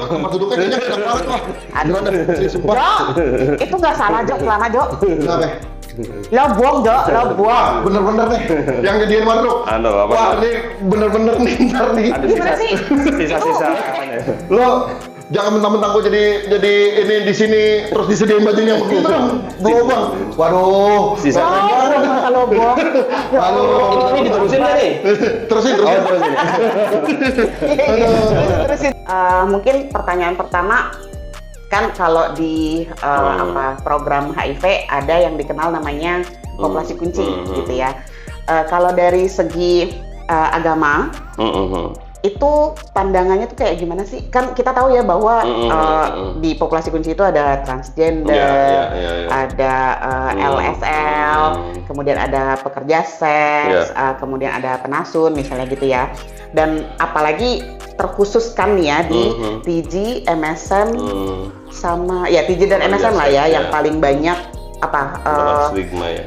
tempat duduknya kayaknya enak banget wah. Aduh. Sumpah. Jok, itu nggak salah Jok, celana Jok. Kenapa? Lo buang Jok, lo buang. Bener-bener nih, yang jadian mana Bro? Apa? Wah ini bener-bener nih ntar nih. Gimana sih? Sisa-sisa. Lo jangan mentang-mentang gue jadi ini di sini terus disediain bajunya begitu dong. Bang. Waduh. Sisa. Kalau buang. Halo. Ini diterusin nggak nih? Terusin. Terusin. Mungkin pertanyaan pertama kan kalau di program HIV ada yang dikenal namanya populasi kunci gitu ya. Kalau dari segi agama itu pandangannya tuh kayak gimana sih? Kan kita tahu ya bahwa di populasi kunci itu ada transgender, ada LSL, kemudian ada pekerja seks, kemudian ada penasun misalnya gitu ya. Dan apalagi terkhususkan ya di TG, MSM sama ya TG dan MSM lah ya yang paling banyak stigma ya.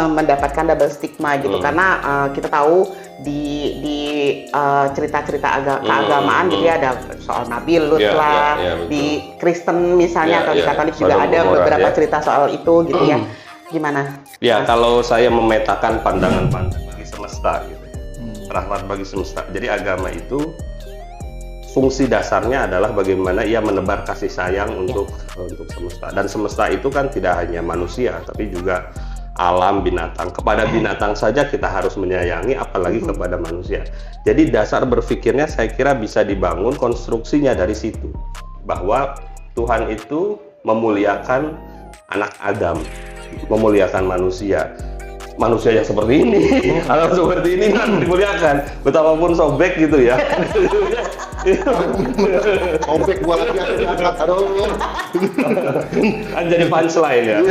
Mendapatkan double stigma gitu karena kita tahu di cerita-cerita keagamaan gitu ya ada soal Nabi Lut lah di Kristen misalnya atau di Katolik juga ada beberapa cerita soal itu gitu ya. Gimana? Ya kalau saya memetakan pandangan bagi semesta gitu. Rahmat bagi semesta. Jadi agama itu fungsi dasarnya adalah bagaimana ia menebar kasih sayang untuk semesta. Dan semesta itu kan tidak hanya manusia, tapi juga alam, binatang. Kepada binatang saja kita harus menyayangi, apalagi kepada manusia. Jadi dasar berpikirnya saya kira bisa dibangun konstruksinya dari situ. Bahwa Tuhan itu memuliakan anak Adam, memuliakan manusia. Manusia yang seperti ini, alam seperti ini kan dimuliakan. Betapapun sobek gitu ya. Sobek gua lagi angkat, aduh. Kan jadi punchline ya.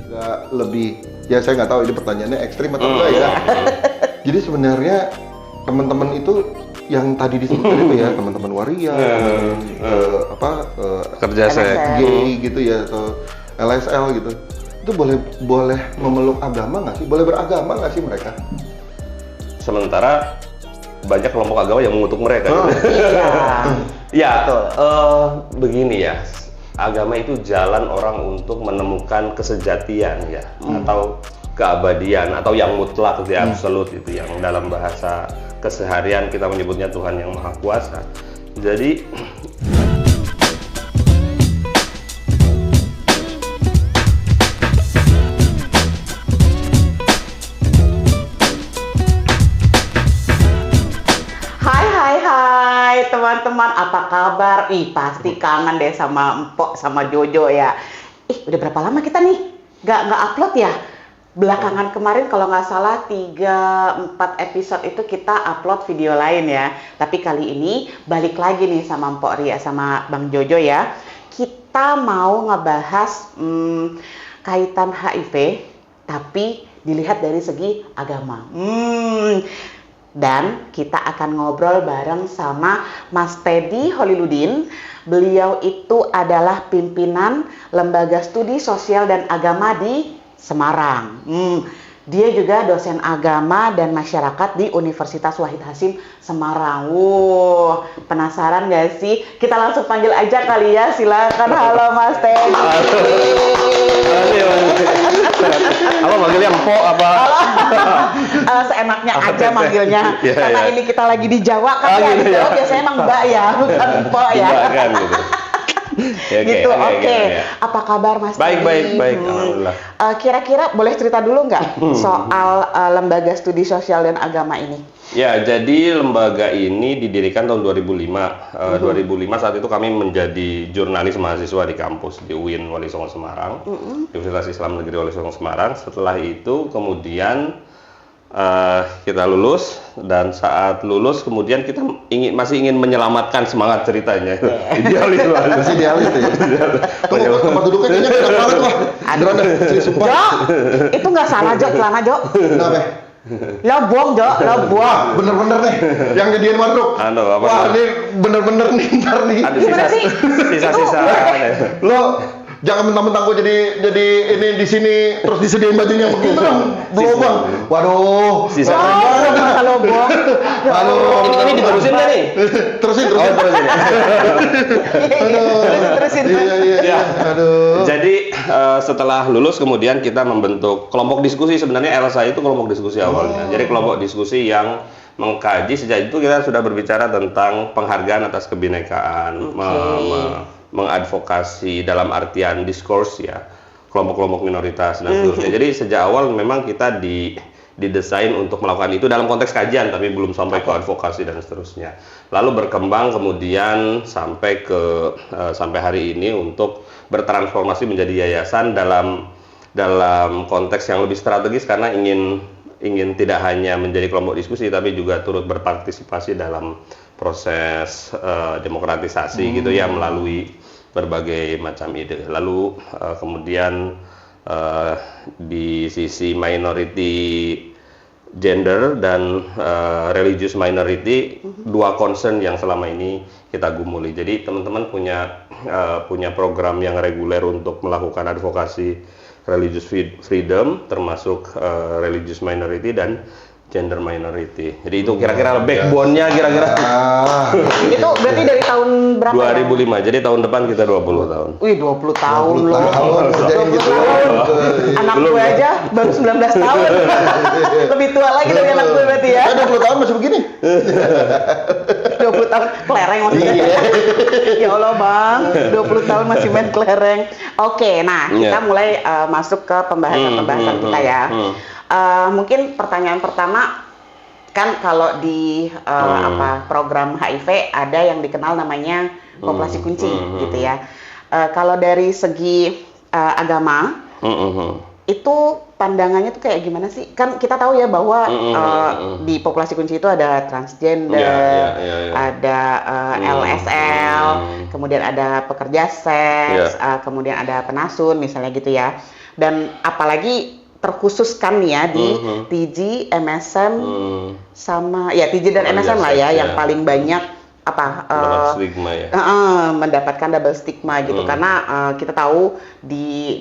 Nggak lebih, ya saya nggak tahu ini pertanyaannya ekstrim atau enggak ya. Jadi sebenarnya teman-teman itu yang tadi disebutkan itu ya, teman-teman waria, Kerja saya. gay gitu ya, atau LSL gitu. Itu boleh memeluk agama nggak sih? Boleh beragama nggak sih mereka? Sementara banyak kelompok agama yang mengutuk mereka. Ya, begini ya. Agama itu jalan orang untuk menemukan kesejatian ya, atau keabadian, atau yang mutlak, the absolute itu yang dalam bahasa keseharian kita menyebutnya Tuhan yang Maha Kuasa. Jadi teman-teman, apa kabar? Ih, pasti kangen deh sama Empok, sama Jojo ya. Udah berapa lama kita nih nggak upload ya? Belakangan kemarin kalau nggak salah 3-4 episode itu kita upload video lain ya. Tapi kali ini balik lagi nih sama Empok Ria sama Bang Jojo ya. Kita mau ngebahas kaitan HIV, tapi dilihat dari segi agama. Dan kita akan ngobrol bareng sama Mas Teddy Holiludin. Beliau itu adalah pimpinan Lembaga Studi Sosial dan Agama di Semarang. Dia juga dosen agama dan masyarakat di Universitas Wahid Hasim Semarang. Penasaran gak sih? Kita langsung panggil aja kali ya. Silakan. Halo Mas Teddy. Apa manggilnya Empok apa? Seenaknya aja manggilnya. Karena ini kita lagi di Jawa kan ya. Gitu. Biasanya emang Mbak ya, bukan Empok ya. Kan, gitu. Gitu, oke. Apa kabar Mas Baik, Teddy? Alhamdulillah. Kira-kira boleh cerita dulu nggak soal Lembaga Studi Sosial dan Agama ini? Ya, jadi lembaga ini didirikan tahun 2005. 2005 saat itu kami menjadi jurnalis mahasiswa di kampus di UIN Wali Songo Semarang, Universitas Islam Negeri Wali Songo Semarang. Setelah itu kemudian kita lulus, dan saat lulus kemudian kita masih ingin menyelamatkan semangat ceritanya. Idealis banget. Masih idealis ya. Tempat duduknya kayaknya enak banget wah. Sumpah. Jok, itu nggak salah Jok, celana Jok. Kenapa? Lo buang Jok, lo buang. Bener-bener nih, yang jadian mana Bro? Apa? Wah ini bener-bener nih ntar nih. Ada sisa-sisa. Lo Jangan mentang-mentang gue jadi ini di sini terus disediain bajunya begitu dong. Belum bang. Waduh. Sisa. Kalau bohong. Ini diterusin nggak nih? Terusin. Terusin. Iya. Aduh. Jadi setelah lulus kemudian kita membentuk kelompok diskusi. Sebenarnya Elsa itu kelompok diskusi awalnya. Jadi kelompok diskusi yang mengkaji, sejak itu kita sudah berbicara tentang penghargaan atas kebinekaan, mengadvokasi dalam artian diskurs ya, kelompok-kelompok minoritas dan seterusnya. Jadi sejak awal memang kita didesain untuk melakukan itu dalam konteks kajian, tapi belum sampai ke advokasi dan seterusnya. Lalu berkembang kemudian sampai hari ini untuk bertransformasi menjadi yayasan dalam konteks yang lebih strategis, karena ingin tidak hanya menjadi kelompok diskusi tapi juga turut berpartisipasi dalam proses demokratisasi gitu ya, melalui berbagai macam ide. Lalu kemudian di sisi minority gender dan religious minority, dua concern yang selama ini kita gumuli. Jadi teman-teman punya program yang reguler untuk melakukan advokasi religious freedom, termasuk religious minority dan gender minority. Jadi itu kira-kira backbone-nya kira-kira. Itu berarti dari tahun berapa? 2005. Jadi tahun depan kita 20 tahun. Wih, 20 tahun loh. 20 20 tahun. Anak gue aja baru 19 tahun. Lebih tua lagi dari anak gue berarti ya. 20 tahun masih begini. 20 tahun kelereng maksudnya. Ya Allah bang, 20 tahun masih main kelereng. Oke, nah kita mulai masuk ke pembahasan kita ya. Mungkin pertanyaan pertama, kan kalau di program HIV ada yang dikenal namanya populasi kunci gitu ya. Kalau dari segi agama itu pandangannya tuh kayak gimana sih? Kan kita tahu ya bahwa di populasi kunci itu ada transgender, ada LSL, kemudian ada pekerja seks, kemudian ada penasun misalnya gitu ya. Dan apalagi terkhususkan ya di TG, MSM sama ya TG dan MSM lah ya yang paling banyak stigma ya. Mendapatkan double stigma gitu, karena kita tahu di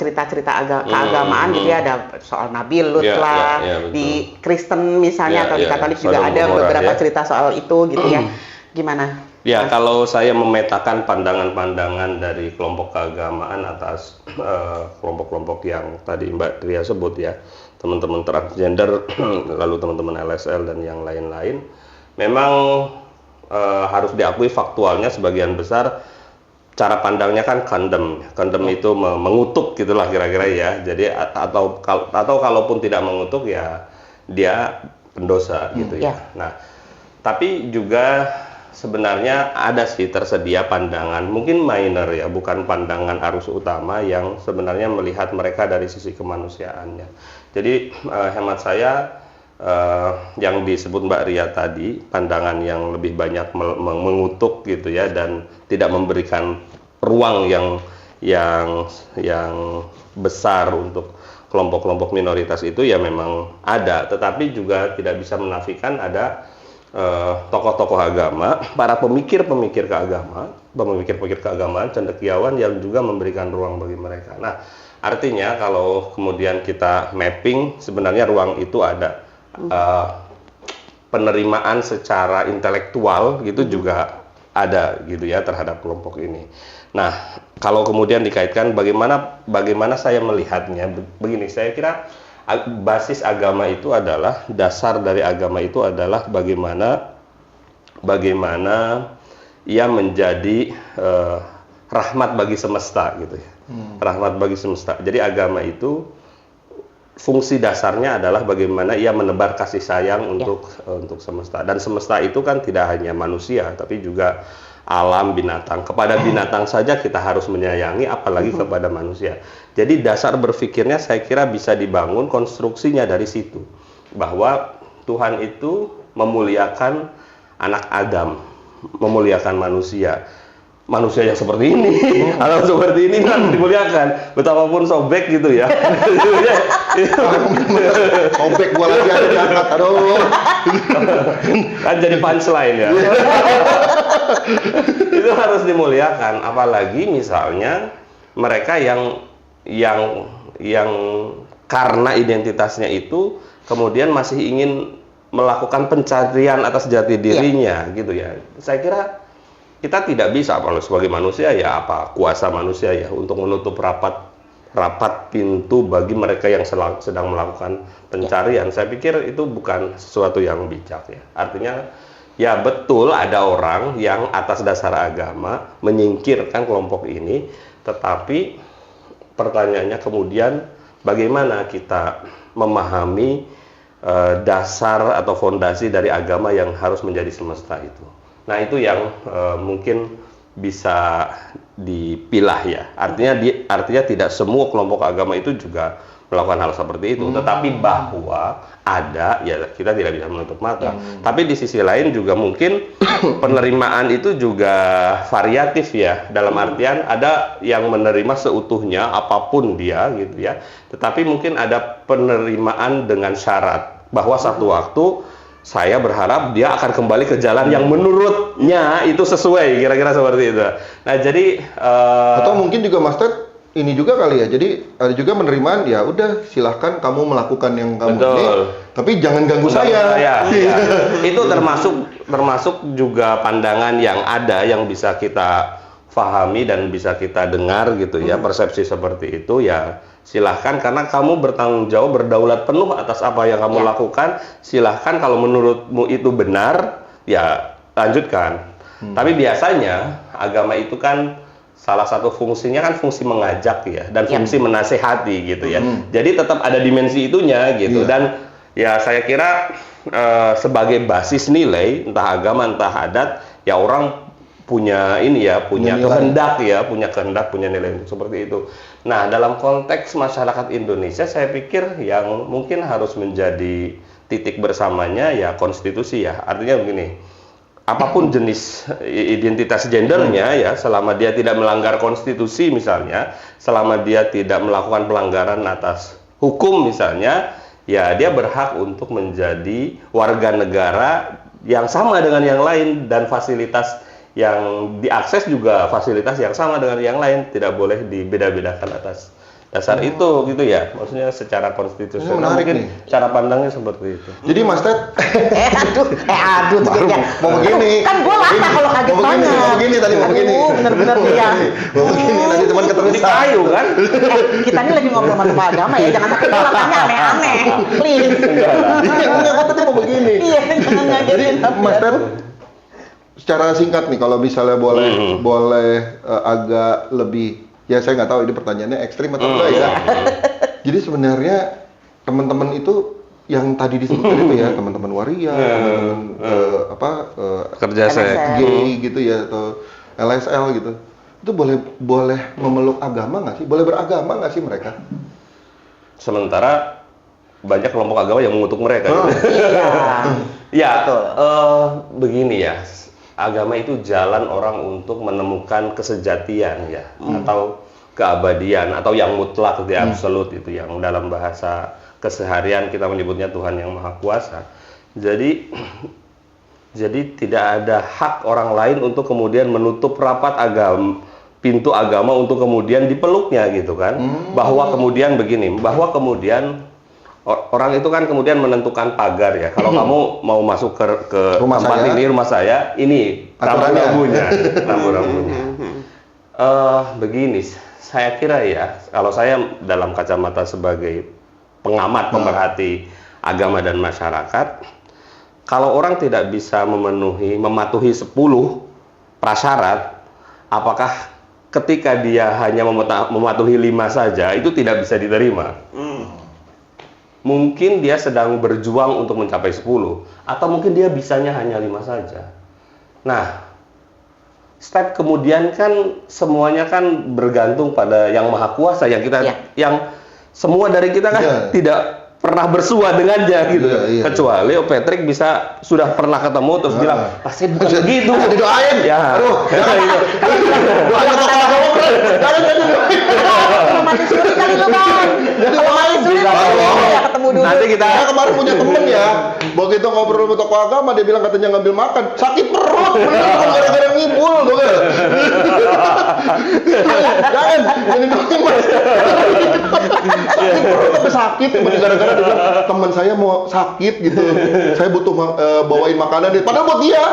cerita-cerita keagamaan gitu ya, ada soal Nabi Lut lah, di Kristen misalnya atau di Katolik juga ada beberapa cerita soal itu gitu ya. Gimana? Ya, kalau saya memetakan pandangan-pandangan dari kelompok keagamaan atas kelompok-kelompok yang tadi Mbak Tria sebut ya, teman-teman transgender, lalu teman-teman LSL dan yang lain-lain, memang harus diakui faktualnya sebagian besar cara pandangnya kan condemn itu mengutuk gitulah kira-kira ya. Jadi atau kalaupun tidak mengutuk ya dia pendosa gitu ya. Nah, tapi juga sebenarnya ada sih tersedia pandangan, mungkin minor ya, bukan pandangan arus utama yang sebenarnya melihat mereka dari sisi kemanusiaannya. Jadi hemat saya yang disebut Mbak Ria tadi, pandangan yang lebih banyak mengutuk gitu ya, dan tidak memberikan ruang yang besar untuk kelompok-kelompok minoritas itu ya memang ada, tetapi juga tidak bisa menafikan ada tokoh-tokoh agama, para pemikir-pemikir keagamaan, cendekiawan yang juga memberikan ruang bagi mereka. Nah, artinya kalau kemudian kita mapping, sebenarnya ruang itu ada. Penerimaan secara intelektual gitu juga ada gitu ya terhadap kelompok ini. Nah, kalau kemudian dikaitkan bagaimana saya melihatnya, begini, saya kira basis agama itu adalah, dasar dari agama itu adalah bagaimana ia menjadi rahmat bagi semesta gitu ya. Rahmat bagi semesta. Jadi agama itu fungsi dasarnya adalah bagaimana ia menebar kasih sayang untuk semesta. Dan semesta itu kan tidak hanya manusia, tapi juga alam, binatang. Kepada binatang saja kita harus menyayangi, apalagi kepada manusia. Jadi dasar berpikirnya saya kira bisa dibangun konstruksinya dari situ. Bahwa Tuhan itu memuliakan anak Adam, memuliakan manusia. manusia yang seperti ini atau seperti ini kan dimuliakan, betapapun sobek gitu ya. Sobek gua lagi ada diangkat, aduh. Kan jadi punchline ya. Itu harus dimuliakan, apalagi misalnya mereka yang karena identitasnya itu kemudian masih ingin melakukan pencarian atas jati dirinya gitu ya. Saya kira kita tidak bisa kalau sebagai manusia ya apa kuasa manusia ya untuk menutup rapat pintu bagi mereka yang sedang melakukan pencarian. Saya pikir itu bukan sesuatu yang bijak ya. Artinya ya betul ada orang yang atas dasar agama menyingkirkan kelompok ini, tetapi pertanyaannya kemudian bagaimana kita memahami dasar atau fondasi dari agama yang harus menjadi semesta itu. Nah itu yang mungkin bisa dipilah ya. Artinya tidak semua kelompok agama itu juga melakukan hal seperti itu. Tetapi bahwa ada, ya kita tidak bisa menutup mata. Tapi di sisi lain juga mungkin penerimaan itu juga variatif ya. Dalam artian ada yang menerima seutuhnya apapun dia gitu ya. Tetapi mungkin ada penerimaan dengan syarat bahwa satu waktu saya berharap dia akan kembali ke jalan yang menurutnya itu sesuai, kira-kira seperti itu. Nah, jadi atau mungkin juga Mas Ted ini juga kali ya. Jadi ada juga penerimaan ya udah silahkan kamu melakukan yang kamu ini, tapi jangan ganggu saya. Ya. Itu termasuk juga pandangan yang ada yang bisa kita pahami dan bisa kita dengar gitu ya. Persepsi seperti itu ya silahkan, karena kamu bertanggung jawab, berdaulat penuh atas apa yang kamu lakukan. Silahkan, kalau menurutmu itu benar, ya lanjutkan. Tapi biasanya agama itu kan salah satu fungsinya kan fungsi mengajak ya, dan fungsi menasehati gitu ya. Jadi tetap ada dimensi itunya gitu. Dan ya saya kira sebagai basis nilai, entah agama entah adat, ya orang punya ini ya, punya kehendak ya, punya nilai seperti itu. Nah, dalam konteks masyarakat Indonesia, saya pikir yang mungkin harus menjadi titik bersamanya ya konstitusi ya. Artinya begini, apapun jenis identitas gendernya ya, selama dia tidak melanggar konstitusi misalnya, selama dia tidak melakukan pelanggaran atas hukum misalnya, ya dia berhak untuk menjadi warga negara yang sama dengan yang lain, dan fasilitas yang diakses juga fasilitas yang sama dengan yang lain, tidak boleh dibeda-bedakan atas dasar itu gitu ya. Maksudnya secara konstitusional mungkin cara pandangnya seperti itu. Jadi Mas Ted aduh mau begini. Kan gue lama kalau kaget banget. Mau begini tadi mau begini. Bener-bener ya. Mau begini tadi teman keterusan. Di kayu kan? Kita ini lagi ngobrol sama agama ya, jangan sampai gue tanya aneh-aneh. Please. Iya, aku tadi mau begini. Iya, jangan ngajarin. Jadi Mas Ted secara singkat nih, kalau misalnya boleh agak lebih, ya saya nggak tahu ini pertanyaannya ekstrim atau enggak ya. Jadi sebenarnya teman-teman itu yang tadi disebutkan itu ya, teman-teman waria, teman-teman kerja saya gay gitu ya, atau LSL gitu, itu boleh memeluk agama nggak sih? Boleh beragama nggak sih mereka? Sementara banyak kelompok agama yang mengutuk mereka. Ya, begini ya. Agama itu jalan orang untuk menemukan kesejatian ya, atau keabadian, atau yang mutlak, di absolut itu, yang dalam bahasa keseharian kita menyebutnya Tuhan yang Maha Kuasa. Jadi tidak ada hak orang lain untuk kemudian menutup rapat pintu agama untuk kemudian dipeluknya gitu kan. Bahwa kemudian begini, bahwa kemudian orang itu kan kemudian menentukan pagar ya. Kalau kamu mau masuk ke rumah tempat saya, ini rambu-rambunya. Begini, saya kira ya, kalau saya dalam kacamata sebagai pengamat, pemerhati agama dan masyarakat, kalau orang tidak bisa mematuhi 10 prasyarat, apakah ketika dia hanya mematuhi 5 saja, itu tidak bisa diterima? Mungkin dia sedang berjuang untuk mencapai 10, atau mungkin dia bisanya hanya 5 saja. Nah, step kemudian kan semuanya kan bergantung pada yang Maha Kuasa, yang kita yang semua dari kita kan pernah bersua dengannya gitu. Iya. Kecuali Patrick sudah pernah ketemu terus bilang, pasti bukan begitu. Didoain. Ya. Aduh, doain ke tokoh agama, bro. Kalau mati suri kali lu kan. Kalau mati suri ya ketemu dulu. Nanti kita Saya kemarin punya temen ya, begitu ngobrol sama tokoh agama, dia bilang katanya ngambil makan, sakit perut, bener bukan gara-gara ngibul, tuh kan? Jangan, ini doang mas. Sakit perut tapi sakit, bener gara-gara dia bilang, teman saya mau sakit gitu, saya butuh bawain makanan, padahal buat dia.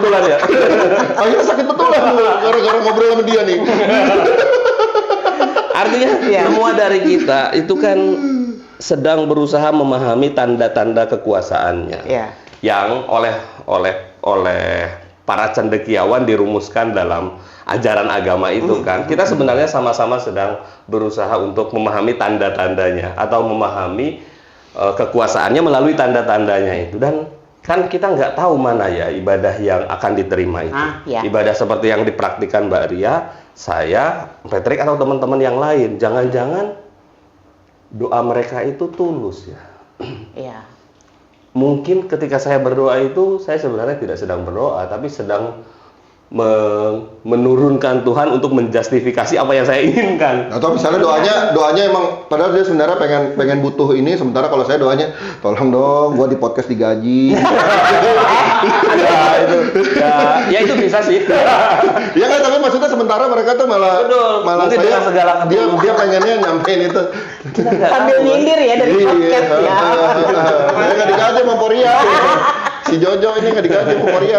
kebetulan ya. Akhirnya sakit betulan gara-gara ngobrol sama dia nih. Artinya semua dari kita itu kan sedang berusaha memahami tanda-tanda kekuasaannya. Iya. Yang oleh para cendekiawan dirumuskan dalam ajaran agama itu kan. Kita sebenarnya sama-sama sedang berusaha untuk memahami tanda-tandanya atau memahami kekuasaannya melalui tanda-tandanya itu. Dan kan kita nggak tahu mana ya ibadah yang akan diterima itu. Ya. Ibadah seperti yang dipraktikkan Mbak Ria, saya, Patrick atau teman-teman yang lain. Jangan-jangan doa mereka itu tulus ya. Iya. Mungkin ketika saya berdoa itu, saya sebenarnya tidak sedang berdoa, tapi sedang menurunkan Tuhan untuk menjustifikasi apa yang saya inginkan. Atau misalnya doanya emang padahal dia sebenarnya pengen butuh ini, sementara kalau saya doanya tolong dong gua di podcast digaji. Ya itu bisa sih. Ya kan, tapi maksudnya sementara mereka tuh malah Mungkin dengan segala dia pengennya nyampein itu. Sambil nyindir ya dari podcast ya. Saya nggak digaji sama Poria. Si Jojo ini nggak digaji sama Poria.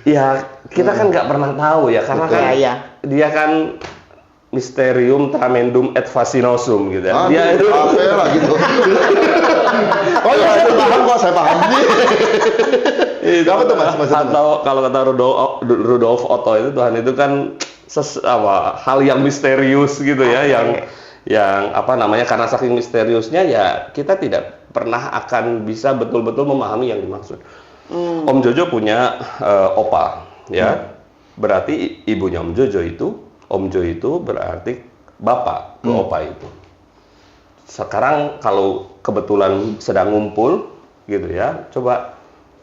Ya kita kan nggak pernah tahu ya, karena kan dia kan mysterium tremendum et fascinosum gitu ya. Dia itu apa lah gitu. Oh ya, saya paham. Apa tuh mas? Atau kalau kata Rudolf Otto itu, Tuhan itu kan hal yang misterius gitu ya, yang apa namanya, karena saking misteriusnya ya kita tidak pernah akan bisa betul-betul memahami yang dimaksud. Om Jojo punya opa ya, berarti ibunya Om Jojo itu, Om Jo itu berarti bapak ke opa itu. Sekarang kalau kebetulan sedang ngumpul gitu ya, coba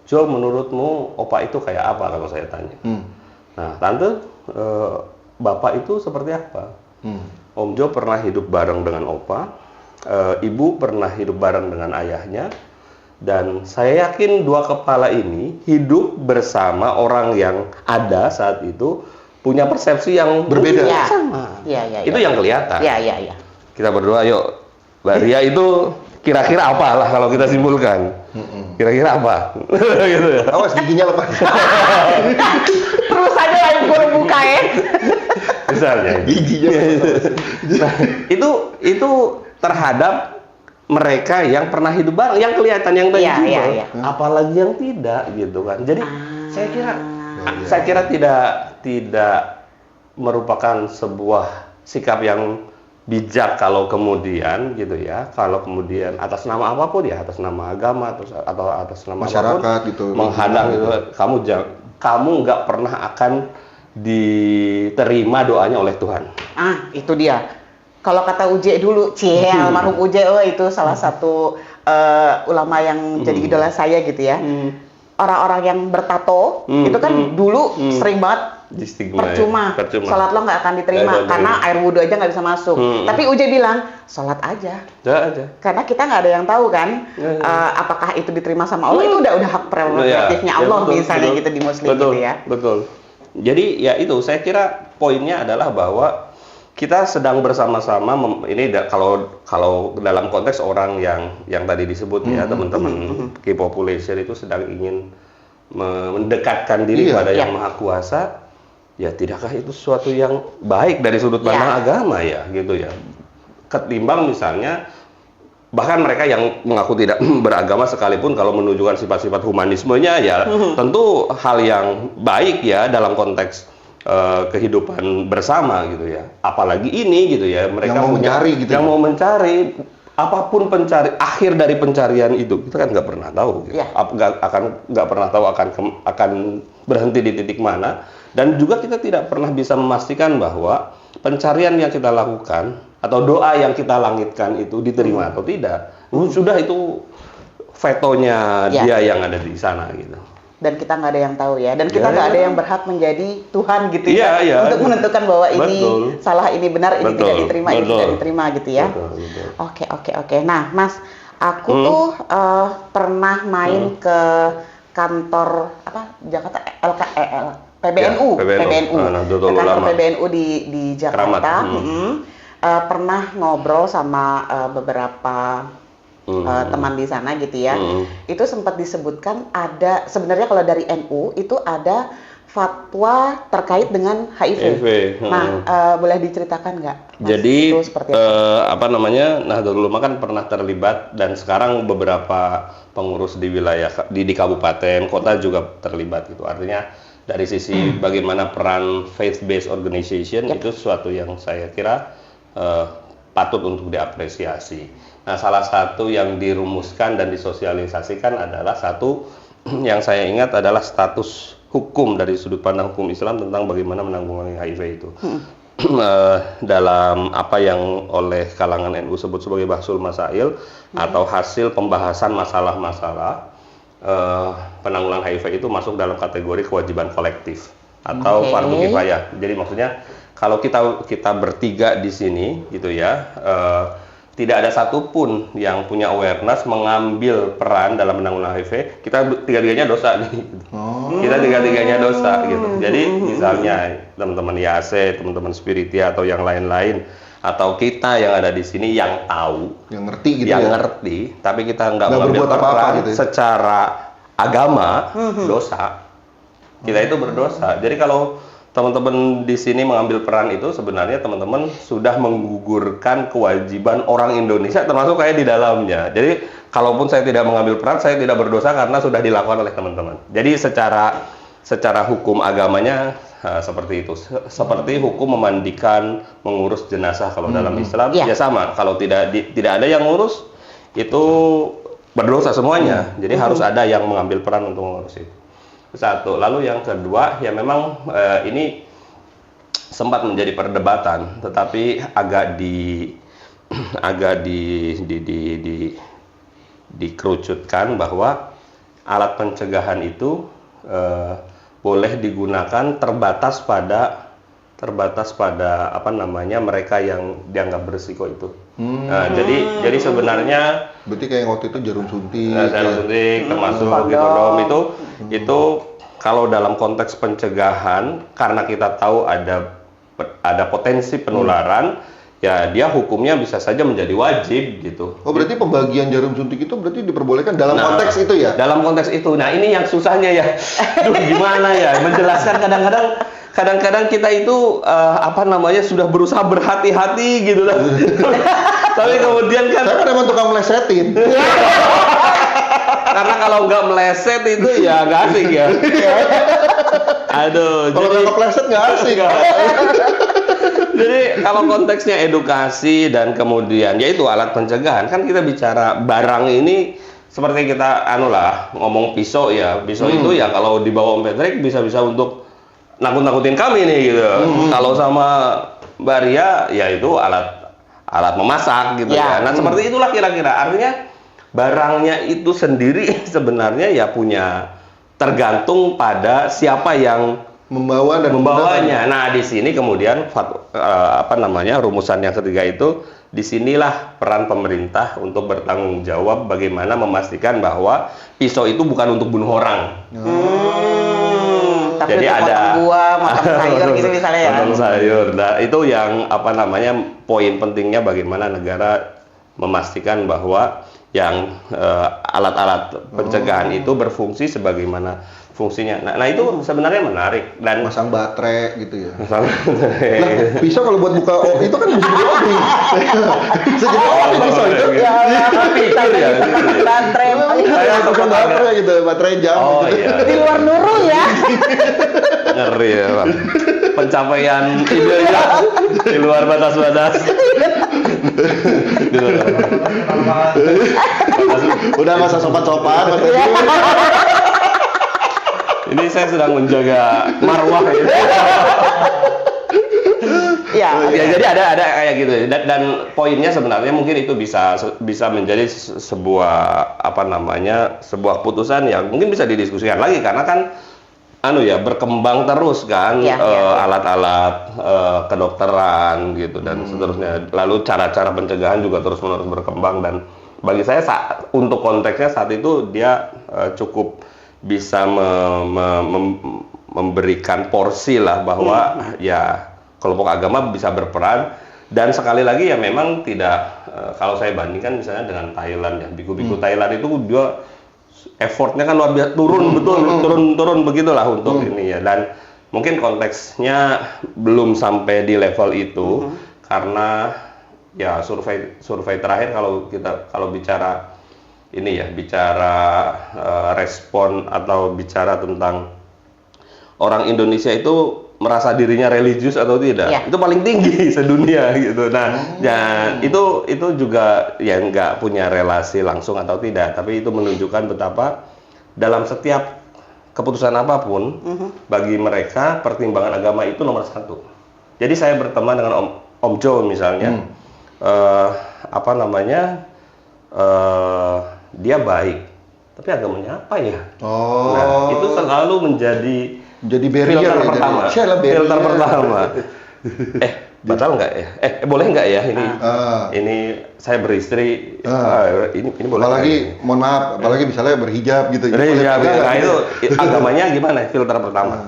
Jo, menurutmu opa itu kayak apa kalau saya tanya? Nah tante, bapak itu seperti apa? Om Jo pernah hidup bareng dengan opa, ibu pernah hidup bareng dengan ayahnya. Dan saya yakin dua kepala ini hidup bersama orang yang ada saat itu punya persepsi yang berbeda. Sama. Ya. Itu yang kelihatan. Ya. Kita berdoa yuk, Mbak Ria itu kira-kira apa lah kalau kita simpulkan? Kira-kira apa? Gitu ya. Awas giginya lepas. Terus aja lagi kurang buka ya. Misalnya. Giginya. Nah, itu terhadap mereka yang pernah hidup bareng, yang kelihatan, yang tangible, apalagi yang tidak gitu kan. Jadi saya kira tidak merupakan sebuah sikap yang bijak kalau kemudian gitu ya, kalau kemudian atas nama apapun ya, atas nama agama atau atas nama masyarakat apapun, gitu menghadang gitu, kamu nggak pernah akan diterima doanya oleh Tuhan. Itu dia. Kalau kata Uje dulu, almarhum Uje, itu salah satu ulama yang jadi idola saya gitu ya. Orang-orang yang bertato itu kan dulu sering banget percuma. Sholat lo nggak akan diterima karena air wudhu aja nggak bisa masuk. Tapi Uje bilang sholat aja. Karena kita nggak ada yang tahu kan apakah itu diterima sama Allah. Itu udah hak prerogatifnya Allah misalnya gitu di Muslim gitu ya. Betul. Jadi ya itu saya kira poinnya adalah bahwa kita sedang bersama-sama ini kalau dalam konteks orang yang tadi disebut ya, teman-teman key population itu sedang ingin mendekatkan diri pada yang maha kuasa, ya tidakkah itu sesuatu yang baik dari sudut pandang agama ya gitu ya, ketimbang misalnya bahkan mereka yang mengaku tidak beragama sekalipun kalau menunjukkan sifat-sifat humanismenya ya tentu hal yang baik ya dalam konteks kehidupan bersama gitu ya, apalagi ini gitu ya, mereka yang mau mencari gitu, yang mau mencari apapun akhir dari pencarian itu kita kan nggak pernah tahu, gitu. nggak pernah tahu akan berhenti di titik mana, dan juga kita tidak pernah bisa memastikan bahwa pencarian yang kita lakukan atau doa yang kita langitkan itu diterima atau tidak, sudah itu vetonya Ya. dia yang ada di sana gitu. Dan kita nggak ada yang tahu ya, dan kita nggak ada yang berhak menjadi Tuhan gitu Iya, ya, iya. untuk menentukan bahwa ini Betul. salah, ini benar, ini Betul, tidak diterima, ini betul. tidak diterima gitu ya. Betul. Oke. Nah, Mas, aku tuh pernah main ke kantor apa Jakarta PBNU, Ya, PBNU. Nahdlatul ke kantor Ulama. PBNU di Jakarta. Keramat. Pernah ngobrol sama beberapa teman di sana gitu ya. Itu sempat disebutkan ada sebenarnya kalau dari NU itu ada fatwa terkait dengan HIV. Nah, boleh diceritakan nggak? Mas, Jadi itu seperti apa? apa namanya, Nahdlatul Ulama kan pernah terlibat, dan sekarang beberapa pengurus di wilayah di kabupaten kota juga terlibat gitu. Artinya dari sisi bagaimana peran faith based organization itu sesuatu yang saya kira patut untuk diapresiasi. Nah, salah satu yang dirumuskan dan disosialisasikan adalah satu yang saya ingat adalah status hukum dari sudut pandang hukum Islam tentang bagaimana menanggulangi HIV itu. Dalam apa yang oleh kalangan NU sebut sebagai bahsul masail atau hasil pembahasan masalah-masalah penanggulangan HIV itu masuk dalam kategori kewajiban kolektif atau fardu kifayah. Jadi maksudnya kalau kita bertiga di sini gitu ya, tidak ada satupun yang punya awareness mengambil peran dalam menanggulangi HIV, kita tiga-tiganya dosa nih. Kita tiga-tiganya dosa gitu. Jadi misalnya teman-teman YASE, teman-teman Spiritia atau yang lain-lain, atau kita yang ada di sini yang tahu, yang ngerti gitu yang ya. ngerti, tapi kita nggak mengambil berbuat apa-apa peran gitu ya. secara agama, dosa. Kita itu berdosa. Jadi kalau teman-teman di sini mengambil peran itu, sebenarnya teman-teman sudah menggugurkan kewajiban orang Indonesia, termasuk kayak di dalamnya. Jadi kalaupun saya tidak mengambil peran, saya tidak berdosa karena sudah dilakukan oleh teman-teman. Jadi secara hukum agamanya seperti itu. Seperti hukum memandikan, mengurus jenazah kalau dalam Islam ya sama. Kalau tidak ada yang ngurus, itu berdosa semuanya. Jadi harus ada yang mengambil peran untuk mengurus itu. Satu. Lalu yang kedua, ya memang ini sempat menjadi perdebatan, tetapi agak dikerucutkan bahwa alat pencegahan itu boleh digunakan terbatas pada apa namanya, mereka yang dianggap berisiko itu. Nah, jadi sebenarnya Berarti kayak waktu itu jarum suntik. jarum suntik termasuk kondom itu kalau dalam konteks pencegahan, karena kita tahu ada potensi penularan, ya dia hukumnya bisa saja menjadi wajib gitu. Oh, berarti pembagian jarum suntik itu berarti diperbolehkan dalam konteks itu ya? Dalam konteks itu. Nah, ini yang susahnya ya. Duh, gimana ya menjelaskan, kadang-kadang kita itu apa namanya, sudah berusaha berhati-hati gitu lah. Tapi kemudian kan Saya kan emang tukang melesetin. karena kalau nggak meleset itu ya nggak asik ya. Aduh, Kalau nggak kepleset nggak asik. Jadi kalau konteksnya edukasi dan kemudian yaitu alat pencegahan, kan kita bicara barang ini seperti kita ngomong pisau ya. Pisau itu ya kalau dibawa Om Patrick bisa-bisa untuk nakut-nakutin kami nih gitu. Kalau sama Mbak Ria ya itu alat memasak gitu ya. Nah, seperti itulah kira-kira. Artinya barangnya itu sendiri sebenarnya ya tergantung pada siapa yang Membawa dan membawanya. Nah, di sini kemudian rumusan yang ketiga itu, disinilah peran pemerintah untuk bertanggung jawab bagaimana memastikan bahwa pisau itu bukan untuk bunuh orang. Tapi Jadi untuk ada potong buah, potong sayur gitu misalnya ya. potong sayur. Nah, itu yang poin pentingnya bagaimana negara memastikan bahwa yang alat-alat pencegahan itu berfungsi sebagaimana fungsinya. Nah, itu sebenarnya menarik dan masang baterai gitu ya. Nah, pisau kalau buat buka itu kan bisa jadi obeng. Bisa jadi obeng pisau itu. Baterai. Kayak tukang baterai gitu, baterai jam Oh gitu. iya. Di luar nurul ya. Ngeri ya, Bang. Pencapaian idenya di luar batas-batas. Udah masa sopan-sopan, masa Ini saya sedang menjaga marwah ya. Ya, Ya, jadi ada kayak gitu dan poinnya sebenarnya mungkin itu bisa menjadi sebuah sebuah keputusan yang mungkin bisa didiskusikan lagi karena kan berkembang terus kan alat-alat kedokteran gitu dan seterusnya. Lalu cara-cara pencegahan juga terus-menerus berkembang dan bagi saya untuk konteksnya saat itu dia cukup bisa memberikan porsi lah bahwa ya kelompok agama bisa berperan dan sekali lagi ya memang tidak kalau saya bandingkan misalnya dengan Thailand ya biku-biku Thailand itu dia effortnya kan luar biasa turun begitulah untuk ini ya dan mungkin konteksnya belum sampai di level itu karena ya survei terakhir kalau bicara ini ya respon atau bicara tentang orang Indonesia itu merasa dirinya religius atau tidak itu paling tinggi sedunia gitu. Nah, dan itu juga ya nggak punya relasi langsung atau tidak, tapi itu menunjukkan betapa dalam setiap keputusan apapun bagi mereka pertimbangan agama itu nomor satu. Jadi saya berteman dengan Om Jo misalnya, dia baik, tapi agamanya apa ya? Nah, itu selalu menjadi barrier filter pertama. Filter pertama. Batal nggak ya? Boleh nggak ya ini saya beristri? Ini boleh. Apalagi mohon maaf, apalagi misalnya berhijab gitu. Berhijab. Nah, itu agamanya gimana? Filter pertama.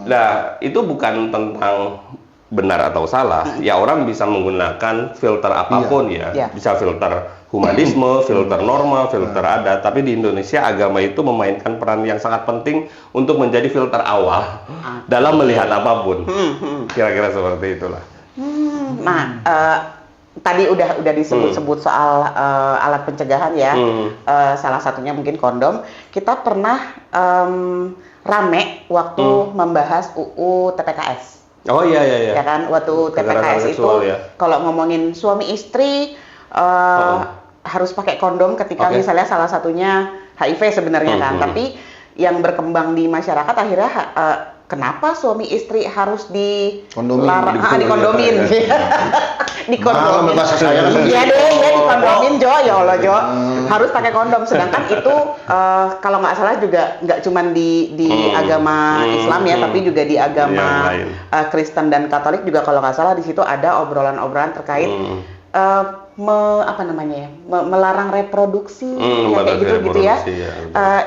Nah, itu bukan tentang benar atau salah. Ya orang bisa menggunakan filter apapun ya. Bisa filter humanisme, filter norma, filter adat. Tapi di Indonesia agama itu memainkan peran yang sangat penting untuk menjadi filter awal dalam melihat apapun. Kira-kira seperti itulah. Nah, tadi udah disebut-sebut soal alat pencegahan ya. Salah satunya mungkin kondom. Kita pernah rame waktu membahas UU TPKS. Oh iya. Ya kan, waktu TPKS itu kalau ngomongin suami istri harus pakai kondom ketika misalnya salah satunya HIV sebenarnya kan. Tapi yang berkembang di masyarakat akhirnya kenapa suami istri harus dikondomin? Dikondomin. Iya deh, dikondomin Jo, ya Allah Jo. Harus pakai kondom. Sedangkan itu kalau nggak salah juga nggak cuma di agama Islam ya, tapi juga di agama Kristen dan Katolik juga kalau nggak salah di situ ada obrolan-obrolan terkait melarang reproduksi kayak gitu ya.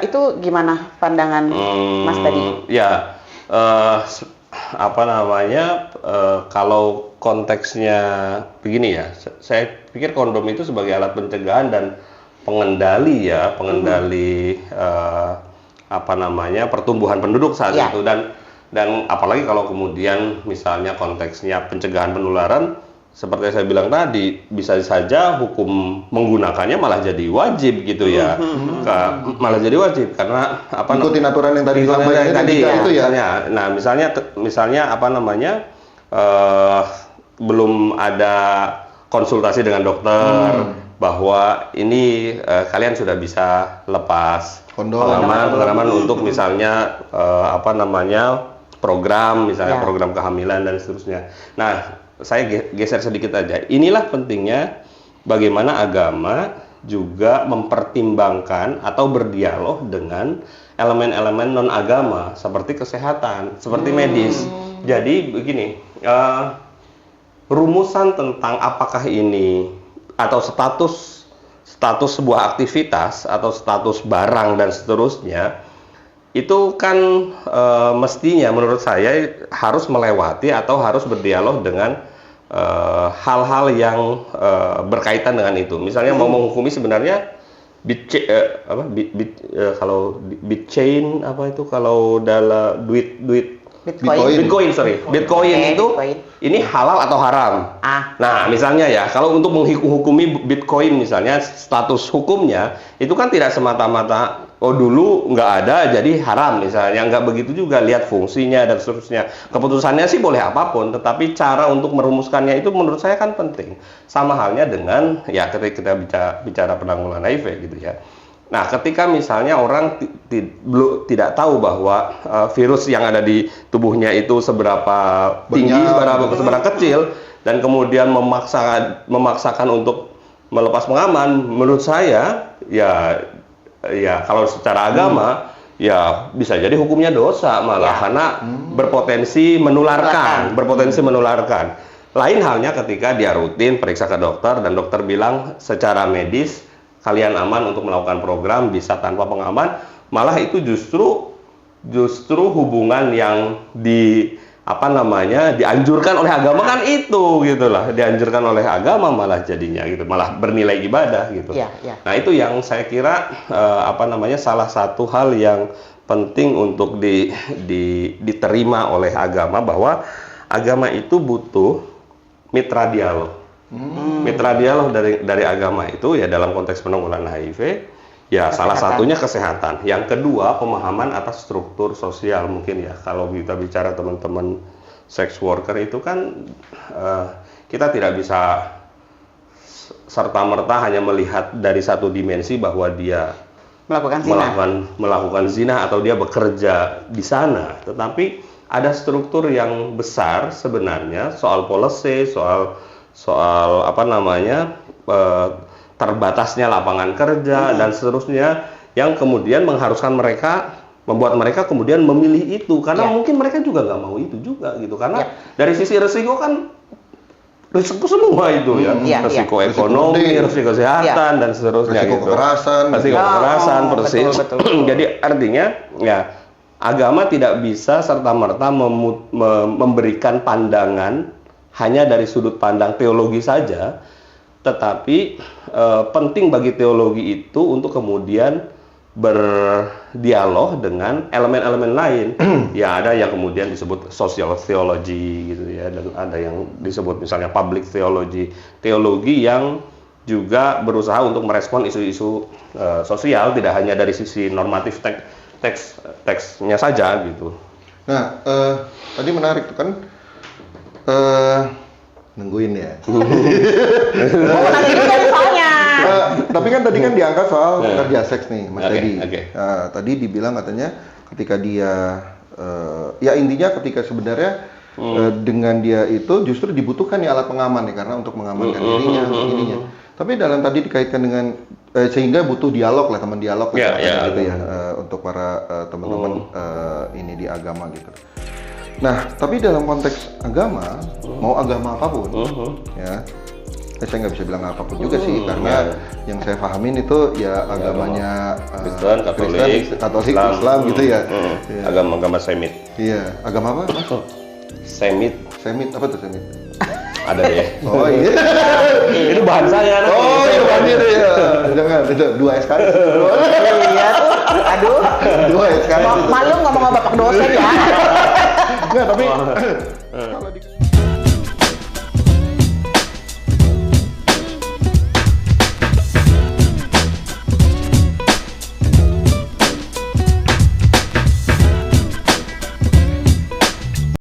Itu gimana pandangan Mas tadi? Ya. Kalau konteksnya begini ya, saya pikir kondom itu sebagai alat pencegahan dan pengendali pertumbuhan penduduk saat itu dan apalagi kalau kemudian misalnya konteksnya pencegahan penularan seperti saya bilang tadi bisa saja hukum menggunakannya malah jadi wajib gitu ya. Malah jadi wajib karena ikutin aturan yang tadi itu ya. Nah, misalnya belum ada konsultasi dengan dokter bahwa ini kalian sudah bisa lepas pengalaman untuk misalnya program kehamilan dan seterusnya. Nah, saya geser sedikit aja. Inilah pentingnya bagaimana agama juga mempertimbangkan atau berdialog dengan elemen-elemen non-agama seperti kesehatan, seperti medis. Jadi begini, rumusan tentang apakah ini atau status sebuah aktivitas atau status barang dan seterusnya itu kan mestinya menurut saya harus melewati atau harus berdialog dengan hal-hal yang berkaitan dengan itu. Misalnya mau menghukumi sebenarnya bitcoin kalau dalam Bitcoin itu ini halal atau haram. Nah, misalnya ya, kalau untuk menghukumi Bitcoin misalnya status hukumnya itu kan tidak semata-mata dulu nggak ada jadi haram misalnya, nggak begitu juga, lihat fungsinya dan seterusnya. Keputusannya sih boleh apapun, tetapi cara untuk merumuskannya itu menurut saya kan penting. Sama halnya dengan ya ketika kita bicara penanggulangan HIV gitu ya. Nah, ketika misalnya orang tidak tahu bahwa virus yang ada di tubuhnya itu seberapa tinggi, seberapa kecil, dan kemudian memaksakan untuk melepas pengaman, menurut saya ya kalau secara agama ya bisa jadi hukumnya dosa malah karena berpotensi menularkan. Lain halnya ketika dia rutin periksa ke dokter dan dokter bilang secara medis kalian aman untuk melakukan program bisa tanpa pengaman, malah itu justru hubungan yang dianjurkan oleh agama kan itu gitulah, dianjurkan oleh agama malah jadinya gitu, malah bernilai ibadah gitu. Nah, itu yang saya kira salah satu hal yang penting untuk diterima oleh agama, bahwa agama itu butuh mitra dialog. Mitra dialog dari agama itu ya dalam konteks penanggulangan HIV ya salah satunya kesehatan. Yang kedua pemahaman atas struktur sosial mungkin ya. Kalau kita bicara teman-teman sex worker itu kan kita tidak bisa serta-merta hanya melihat dari satu dimensi bahwa dia melakukan zina atau dia bekerja di sana, tetapi ada struktur yang besar sebenarnya soal policy, soal terbatasnya lapangan kerja dan seterusnya yang kemudian mengharuskan membuat mereka kemudian memilih itu karena mungkin mereka juga nggak mau itu juga gitu karena dari sisi risiko kan risiko semua itu risiko ekonomi, risiko kesehatan dan seterusnya risiko kekerasan persis. Betul. Jadi artinya ya agama tidak bisa serta-merta memberikan pandangan hanya dari sudut pandang teologi saja, tetapi penting bagi teologi itu untuk kemudian berdialog dengan elemen-elemen lain. Ya ada yang kemudian disebut social theology gitu ya, dan ada yang disebut misalnya public theology, teologi yang juga berusaha untuk merespon isu-isu sosial tidak hanya dari sisi normatif teksnya saja gitu. Nah, tadi menarik tuh kan. Nungguin ya. Tapi kan tadi kan diangkat soal pekerja seks nih, Mas Teddy. Tadi dibilang katanya ketika dia, ya intinya ketika sebenarnya dengan dia itu justru dibutuhkan nih alat pengaman nih karena untuk mengamankan dirinya, ininya. Tapi dalam tadi dikaitkan dengan sehingga butuh dialog lah, teman dialog gitu ya untuk para teman-teman ini di agama gitu. Nah, tapi dalam konteks agama, mau agama apapun, ya, saya nggak bisa bilang apapun juga sih, karena yang saya pahamin itu ya agamanya Kristen, Katolik, Islam gitu ya. Agama Semit. Iya, agama apa? Semit. Semit apa tuh Semit? Ada ya. Oh iya. Itu bahan saya. Oh iya bahan itu ya. Jangan itu 2 SKS. Iya tuh. Aduh. 2 SKS. Malu ngomong sama bapak dosen ya. Enggak, tapi kalau di